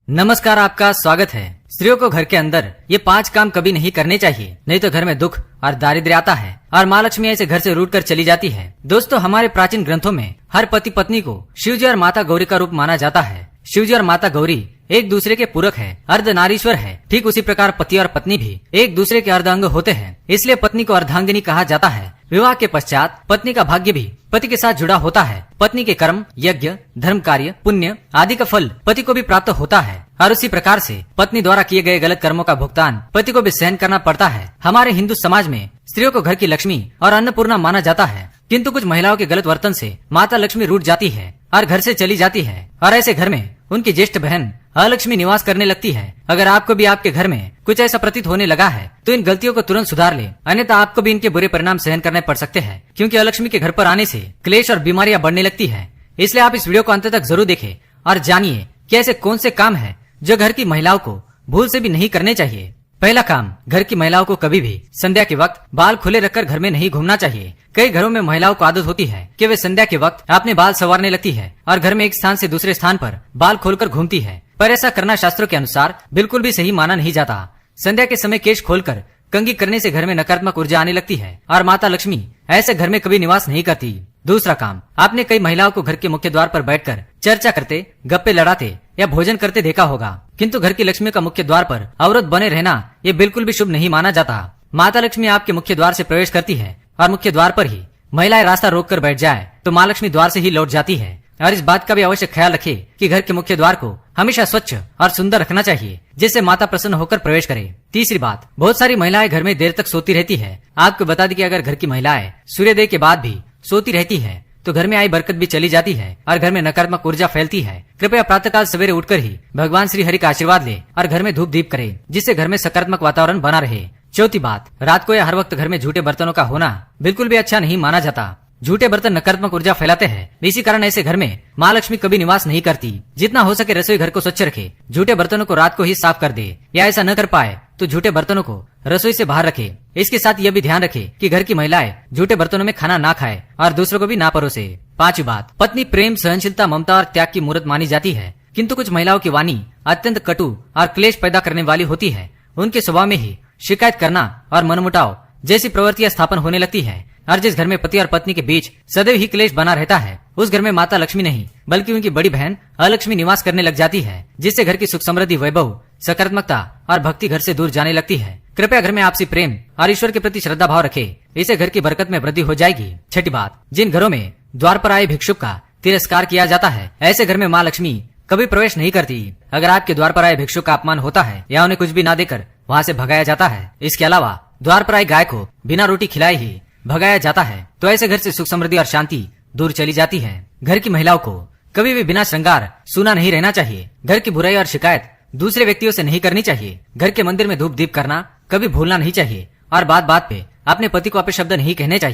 नमस्कार, आपका स्वागत है। स्त्रियों को घर के अंदर ये 5 काम कभी नहीं करने चाहिए, नहीं तो घर में दुख और दारिद्र्य आता है और माँ लक्ष्मी ऐसे घर से रूठ कर चली जाती है। दोस्तों, हमारे प्राचीन ग्रंथों में हर पति पत्नी को शिवजी और माता गौरी का रूप माना जाता है। शिवजी और माता गौरी एक दूसरे के पूरक है, अर्धनारीश्वर है। ठीक उसी प्रकार पति और पत्नी भी एक दूसरे के अर्धांग होते हैं, इसलिए पत्नी को अर्धांगिनी कहा जाता है। विवाह के पश्चात पत्नी का भाग्य भी पति के साथ जुड़ा होता है। पत्नी के कर्म, यज्ञ, धर्म कार्य, पुण्य आदि का फल पति को भी प्राप्त होता है और उसी प्रकार से पत्नी द्वारा किए गए गलत कर्मों का भुगतान पति को भी सहन करना पड़ता है। हमारे हिंदू समाज में स्त्रियों को घर की लक्ष्मी और अन्नपूर्णा माना जाता है, किंतु कुछ महिलाओं के गलत वर्तन से माता लक्ष्मी रूठ जाती है और घर से चली जाती है और ऐसे घर में उनकी ज्येष्ठ बहन अलक्ष्मी निवास करने लगती है। अगर आपको भी आपके घर में कुछ ऐसा प्रतीत होने लगा है तो इन गलतियों को तुरंत सुधार ले, अन्यथा आपको भी इनके बुरे परिणाम सहन करने पड़ सकते हैं, क्योंकि अलक्ष्मी के घर पर आने से क्लेश और बीमारियां बढ़ने लगती है। इसलिए आप इस वीडियो को अंत तक जरूर देखें और जानिए कि ऐसे कौन से काम है जो घर की महिलाओं को भूल से भी नहीं करने चाहिए। पहला काम, घर की महिलाओं को कभी भी संध्या के वक्त बाल खुले रखकर घर में नहीं घूमना चाहिए। कई घरों में महिलाओं को आदत होती है कि वे संध्या के वक्त अपने बाल संवारने लगती है और घर में एक स्थान से दूसरे स्थान पर बाल खोलकर घूमती है, पर ऐसा करना शास्त्रों के अनुसार बिल्कुल भी सही माना नहीं जाता। संध्या के समय केश खोलकर कंघी करने से घर में नकारात्मक ऊर्जा आने लगती है और माता लक्ष्मी ऐसे घर में कभी निवास नहीं करती। दूसरा काम, आपने कई महिलाओं को घर के मुख्य द्वार पर बैठकर चर्चा करते, गप्पे लड़ाते या भोजन करते देखा होगा, किंतु घर की लक्ष्मी का मुख्य द्वार पर अवरोध बने रहना ये बिल्कुल भी शुभ नहीं माना जाता। माता लक्ष्मी आपके मुख्य द्वार से प्रवेश करती है और मुख्य द्वार पर ही महिलाएं रास्ता रोक कर बैठ जाए तो माँ लक्ष्मी द्वार से ही लौट जाती है। और इस बात का भी अवश्य ख्याल रखे कि घर के मुख्य द्वार को हमेशा स्वच्छ और सुंदर रखना चाहिए, जिससे माता प्रसन्न होकर प्रवेश करे। तीसरी बात, बहुत सारी महिलाएं घर में देर तक सोती रहती है। आपको बता दें कि अगर घर की महिलाएं सूर्योदय के बाद भी सोती रहती है तो घर में आई बरकत भी चली जाती है और घर में नकारात्मक ऊर्जा फैलती है। कृपया प्रातःकाल सवेरे उठकर ही भगवान श्री हरि का आशीर्वाद ले और घर में धूप दीप करे, जिससे घर में सकारात्मक वातावरण बना रहे। चौथी बात, रात को या हर वक्त घर में झूठे बर्तनों का होना बिल्कुल भी अच्छा नहीं माना जाता। झूठे बर्तन नकारात्मक ऊर्जा फैलाते हैं, इसी कारण ऐसे घर में माँ लक्ष्मी कभी निवास नहीं करती। जितना हो सके रसोई घर को स्वच्छ रखे, झूठे बर्तनों को रात को ही साफ कर दे, या ऐसा न कर पाए तो झूठे बर्तनों को रसोई से बाहर रखे। इसके साथ यह भी ध्यान रखे कि घर की महिलाएं झूठे बर्तनों में खाना ना खाए और दूसरों को भी ना परोसे। पांचवी बात, पत्नी प्रेम, सहनशीलता, ममता और त्याग की मूर्त मानी जाती है, किंतु कुछ महिलाओं की वाणी अत्यंत कटु और क्लेश पैदा करने वाली होती है। उनके स्वभाव में ही शिकायत करना और मनमुटाव जैसी प्रवृत्तियां स्थापन होने लगती है और जिस घर में पति और पत्नी के बीच सदैव ही क्लेश बना रहता है, उस घर में माता लक्ष्मी नहीं बल्कि उनकी बड़ी बहन अलक्ष्मी निवास करने लग जाती है, जिससे घर की सुख समृद्धि, वैभव, सकारात्मकता और भक्ति घर से दूर जाने लगती है। कृपया घर में आपसी प्रेम और ईश्वर के प्रति श्रद्धा भाव रखे, इससे घर की बरकत में वृद्धि हो जाएगी। छठी बात, जिन घरों में द्वार पर आए भिक्षुक का तिरस्कार किया जाता है, ऐसे घर में माँ लक्ष्मी कभी प्रवेश नहीं करती। अगर आपके द्वार पर आए भिक्षुक का अपमान होता है या उन्हें कुछ भी ना देकर वहाँ से भगाया जाता है, इसके अलावा द्वार पर आई गाय को बिना रोटी खिलाए ही भगाया जाता है, तो ऐसे घर से सुख समृद्धि और शांति दूर चली जाती है। घर की महिलाओं को कभी भी बिना श्रृंगार सूना नहीं रहना चाहिए। घर की बुराई और शिकायत दूसरे व्यक्तियों से नहीं करनी चाहिए। घर के मंदिर में धूप दीप करना कभी भूलना नहीं चाहिए और बात बात पे अपने पति को अपशब्द नहीं कहने चाहिए।